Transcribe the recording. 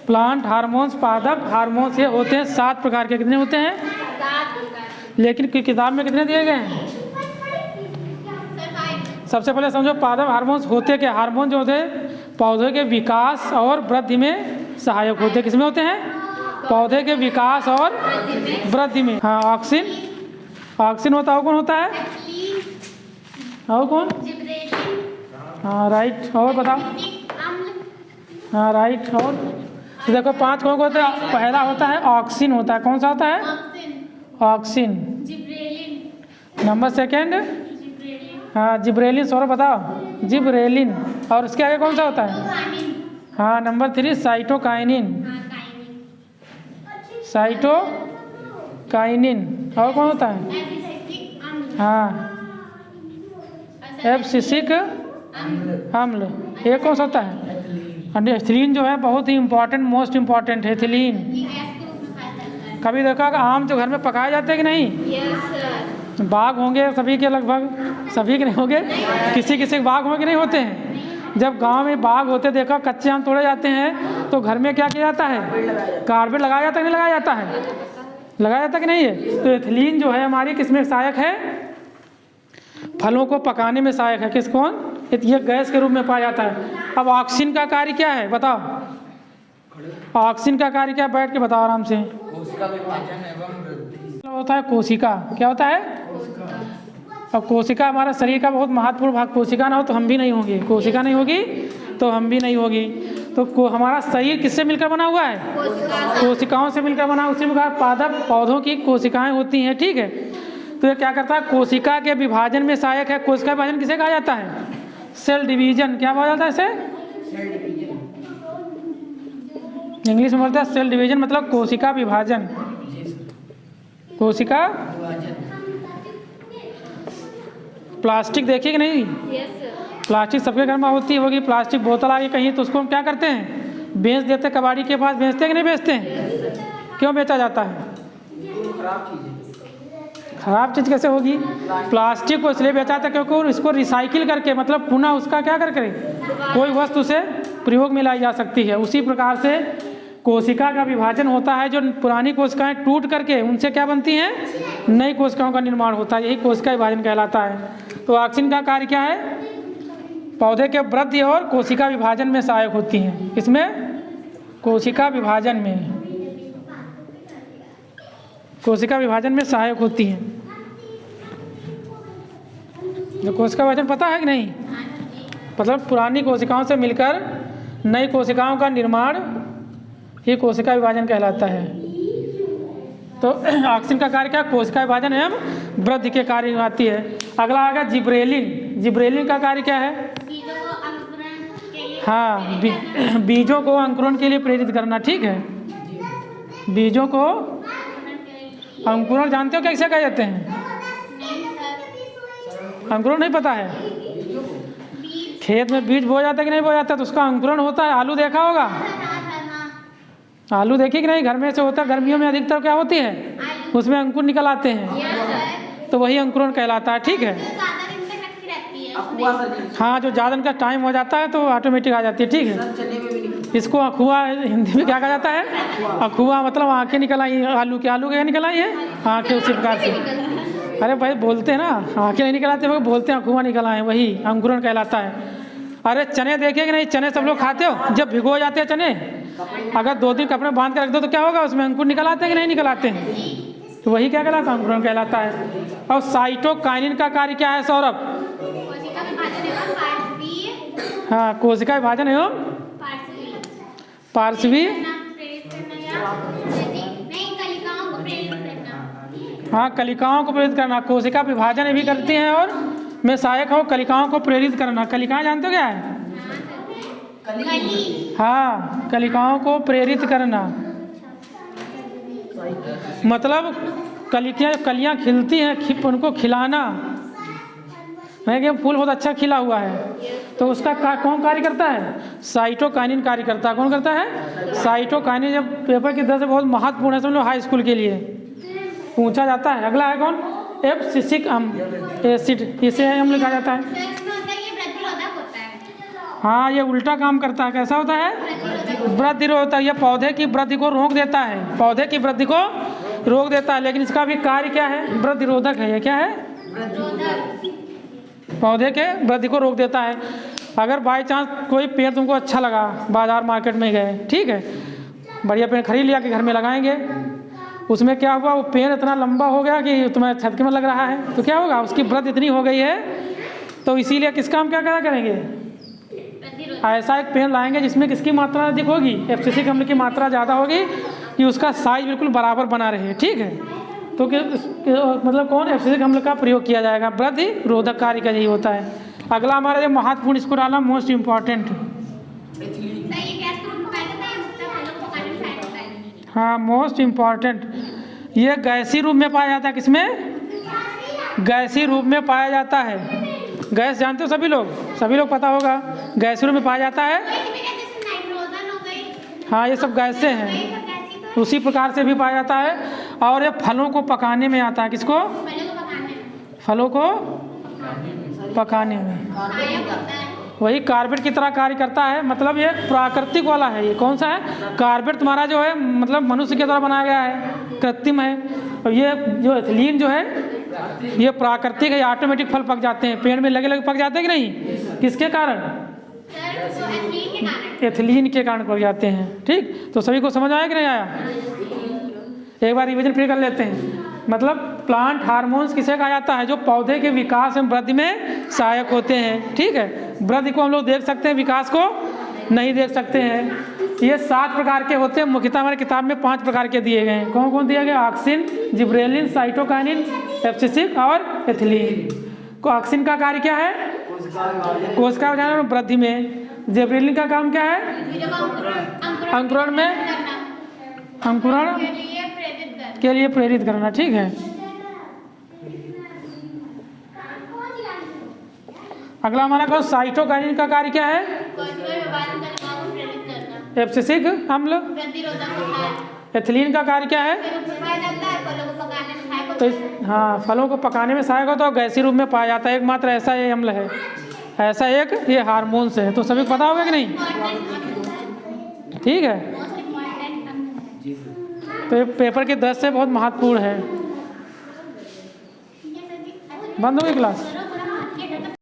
Plant hormones, पादप hormones, ये होते हैं 7 प्रकार के। कितने होते हैं? 7। लेकिन किताब में कितने दिए गए हैं? सबसे पहले समझो पादप हार्मोन्स होते क्या। हार्मोन जो होते हैं पौधे के विकास और वृद्धि में सहायक होते हैं। किसमें होते हैं? पौधे के विकास और वृद्धि में। हाँ, ऑक्सिन, ऑक्सिन होता है। कौन होता है? और कौन? हाँ राइट। और बताओ। हाँ राइट। और तो देखो 5 कौन होता है? पहला होता है ऑक्सिन होता है। कौन सा होता है? ऑक्सिन। नंबर सेकेंड, हाँ जिब्रेलिन। सौरभ बताओ। जिब्रेलिन। और उसके आगे कौन सा होता है? हाँ नंबर 3 साइटोकाइनिन। साइटोकाइनिन। और कौन होता है? हाँ एब्सिसिक अम्ल। ये कौन सा होता है? एथिलीन जो है बहुत ही इम्पोर्टेंट, मोस्ट इम्पोर्टेंट है एथिलीन। कभी देखा आम जो घर में पकाए जाते हैं कि नहीं? बाग होंगे सभी के, लगभग सभी के नहीं होंगे, किसी किसी के बाग होंगे नहीं होते हैं। जब गांव में बाग होते देखा कच्चे आम तोड़े जाते हैं तो घर में क्या किया जाता है? कार्बेट लगाया जाता है कि नहीं लगाया जाता है? लगाया जाता कि नहीं है? तो एथिलीन जो है हमारी किसमें सहायक है? फलों को पकाने में सहायक है। किस कौन? ये गैस के रूप में पाया जाता है। अब ऑक्सीजन का कार्य क्या है बताओ? ऑक्सीजन का कार्य क्या? बैठ के बताओ आराम से। कोशिका विभाजन एवं वृद्धि होता है कोशिका। क्या होता है? और कोशिका हमारा शरीर का बहुत महत्वपूर्ण भाग। कोशिका ना हो तो हम भी नहीं होंगे, कोशिका नहीं होगी तो हम भी नहीं होगी। तो हमारा शरीर किससे मिलकर बना हुआ है? कोशिकाओं से मिलकर बना। उसी प्रकार पादप पौधों की कोशिकाएं होती हैं। ठीक है, तो ये क्या करता है? कोशिका के विभाजन में सहायक है। कोशिका विभाजन किसे कहा जाता है? Cell division. क्या कहा जाता है इसे? इंग्लिश में बोलता है सेल डिवीजन, मतलब कोशिका विभाजन। कोशिका प्लास्टिक देखिए कि नहीं? प्लास्टिक सबके घर में होती होगी। प्लास्टिक बोतल आ गई कहीं तो उसको हम क्या करते हैं? बेच देते। कबाड़ी के पास बेचते हैं कि नहीं बेचते हैं? क्यों बेचा जाता है? खराब चीज़ कैसे होगी? प्लास्टिक को इसलिए बेचा जाता है क्योंकि इसको रिसाइकिल करके, मतलब पुनः उसका क्या करके कोई वस्तु से प्रयोग में लाई जा सकती है। उसी प्रकार से कोशिका का विभाजन होता है। जो पुरानी कोशिकाएं टूट करके उनसे क्या बनती हैं? नई कोशिकाओं का निर्माण होता है। यही कोशिका विभाजन कहलाता है। तो ऑक्सीजन का कार्य क्या है? पौधे के वृद्धि और कोशिका विभाजन में सहायक होती हैं। इसमें कोशिका विभाजन में, कोशिका विभाजन में सहायक होती हैं। जो कोशिका विभाजन पता है कि नहीं? मतलब पुरानी कोशिकाओं से मिलकर नई कोशिकाओं का निर्माण, ये कोशिका विभाजन कहलाता है। तो ऑक्सीजन का कार्य क्या? कोशिका विभाजन एवं वृद्धि के कार्य में आती है। अगला आ गया जिब्रेलिन। जिब्रेलिन का कार्य क्या है? हाँ, बीजों को अंकुरण के लिए प्रेरित करना। ठीक है, बीजों को अंकुरण जानते हो कैसे कहे जाते हैं? अंकुरण नहीं पता है? खेत में बीज बोया जाता है कि नहीं बोया जाता, तो उसका अंकुरण होता है। आलू देखा होगा? आलू देखिए कि नहीं? घर में से होता है। गर्मियों में अधिकतर क्या होती है? उसमें अंकुर निकल आते हैं, तो वही अंकुरण कहलाता है। ठीक है, हाँ, जो ज़्यादा इनका टाइम हो जाता है तो ऑटोमेटिक आ जाती है। ठीक है, इसको अखुआ हिंदी में क्या कहा जाता है? अखुआ, मतलब आंखें निकल आई आलू के। आलू के निकल आई है आंखें, उसी प्रकार से। अरे भाई बोलते हैं ना, आंखें नहीं निकल आते, बोलते हैं अखुआ निकल आए, वही अंकुरण कहलाता है। अरे चने देखे कि नहीं? चने सब लोग खाते हो? जब भिगो जाते हैं चने, अगर 2 दिन कपड़े बांध कर रख दो तो क्या होगा? उसमें अंकुर निकल आते हैं कि नहीं निकल आते हैं? तो वही क्या कहलाता है? अंकुरण कहलाता है। और साइटोकाइनिन का कार्य क्या है सौरभ? हाँ, कोशिका विभाजन एवं पार्श्वी, हाँ कलिकाओं को प्रेरित करना। कोशिका विभाजन भी करती हैं और में सहायक हो कलिकाओं को प्रेरित करना। कलिकाएं जानते हो क्या है? हाँ, कलिकाओं को प्रेरित करना मतलब कलियां खिलती हैं, उनको खिलाना। मैं कि फूल बहुत अच्छा खिला हुआ है तो उसका कौन कार्य करता है? साइटोकाइनिन कार्य करता है। कौन करता है? साइटोकाइनिन। जब पेपर की दर से बहुत महत्वपूर्ण है, समझ लो हाई स्कूल के लिए पूछा जाता है। अगला है कौन? Abscisic acid. इसे अम्ल कहा जाता है। हाँ, ये उल्टा काम करता है। कैसा होता है? वृद्धि रोकता है, ये पौधे की वृद्धि को रोक देता है, पौधे की वृद्धि को रोक देता है। लेकिन इसका भी कार्य क्या है? वृद्धि रोधक है। ये क्या है? पौधे के वृद्धि को रोक देता है। अगर बाई चांस कोई पेड़ तुमको अच्छा लगा, बाजार मार्केट में गए, ठीक है, बढ़िया पेड़ खरीद लिया कि घर में लगाएंगे, उसमें क्या हुआ, वो पेड़ इतना लंबा हो गया कि तुम्हें छत के में लग रहा है, तो क्या होगा, उसकी वृद्धि इतनी हो गई है, तो इसीलिए किसका हम क्या करा करेंगे, ऐसा एक पेड़ लाएंगे जिसमें किसकी मात्रा अधिक होगी, एब्सिसिक अम्ल की मात्रा ज़्यादा होगी, कि उसका साइज बिल्कुल बराबर बना रहे, ठीक है। तो मतलब कौन, एब्सिसिक अम्ल का प्रयोग किया जाएगा, वृद्धि रोधक कार्य का यही होता है। अगला हमारे लिए महत्वपूर्ण, इसको डालना मोस्ट इम्पॉर्टेंट, हाँ मोस्ट इम्पॉर्टेंट, ये गैसीय रूप में पाया जाता है। किसमें? गैसीय रूप में पाया जाता है। गैस जानते हो सभी लोग पता होगा, गैसीय रूप में पाया जाता है। हाँ ये सब गैसें हैं, उसी प्रकार से भी पाया जाता है। और ये फलों को पकाने में आता है। किसको? फलों को पकाने में, वही कार्बेट की तरह कार्य करता है। मतलब ये प्राकृतिक वाला है। ये कौन सा है? कार्बेट तुम्हारा जो है मतलब मनुष्य की तरह बनाया गया है, कृत्रिम है। और ये जो एथिलीन जो है ये प्राकृतिक है, ऑटोमेटिक फल पक जाते हैं, पेड़ में लगे लगे पक जाते हैं कि नहीं? किसके कारण? एथिलीन के कारण पक जाते हैं। ठीक, तो सभी को समझ आया कि नहीं आया? एक बार रिवीजन फिर कर लेते हैं। मतलब प्लांट हार्मोन्स किसे कहा जाता है? जो पौधे के विकास एवं वृद्धि में सहायक होते हैं। ठीक है, वृद्धि को हम लोग देख सकते हैं, विकास को नहीं देख सकते हैं। ये 7 प्रकार के होते हैं, मुख्यतः हमारी किताब में 5 प्रकार के दिए गए हैं। कौन कौन दिया गया? ऑक्सिन, जिब्रेलिन, साइटोकाइनिन, एब्सिसिक और एथिलीन। को ऑक्सिन का कार्य क्या है? कोशिका विभाजन और वृद्धि में। जिब्रेलिन का काम क्या है? अंकुरण में, अंकुरण के लिए प्रेरित करना। ठीक है, अगला हमारा कौन? साइटोकाइनिन का कार्य क्या है? एब्सिसिक अम्ल। एथिलीन का कार्य क्या है? तो हाँ, फलों को पकाने में सहायक होता है, गैसीय रूप में पाया जाता है। एकमात्र ऐसा ये अम्ल है, ऐसा एक ये हार्मोन्स है। तो सभी को पता होगा कि नहीं? ठीक है, तो ये पेपर की दृष्टि से बहुत महत्वपूर्ण है। बंद हो गई क्लास?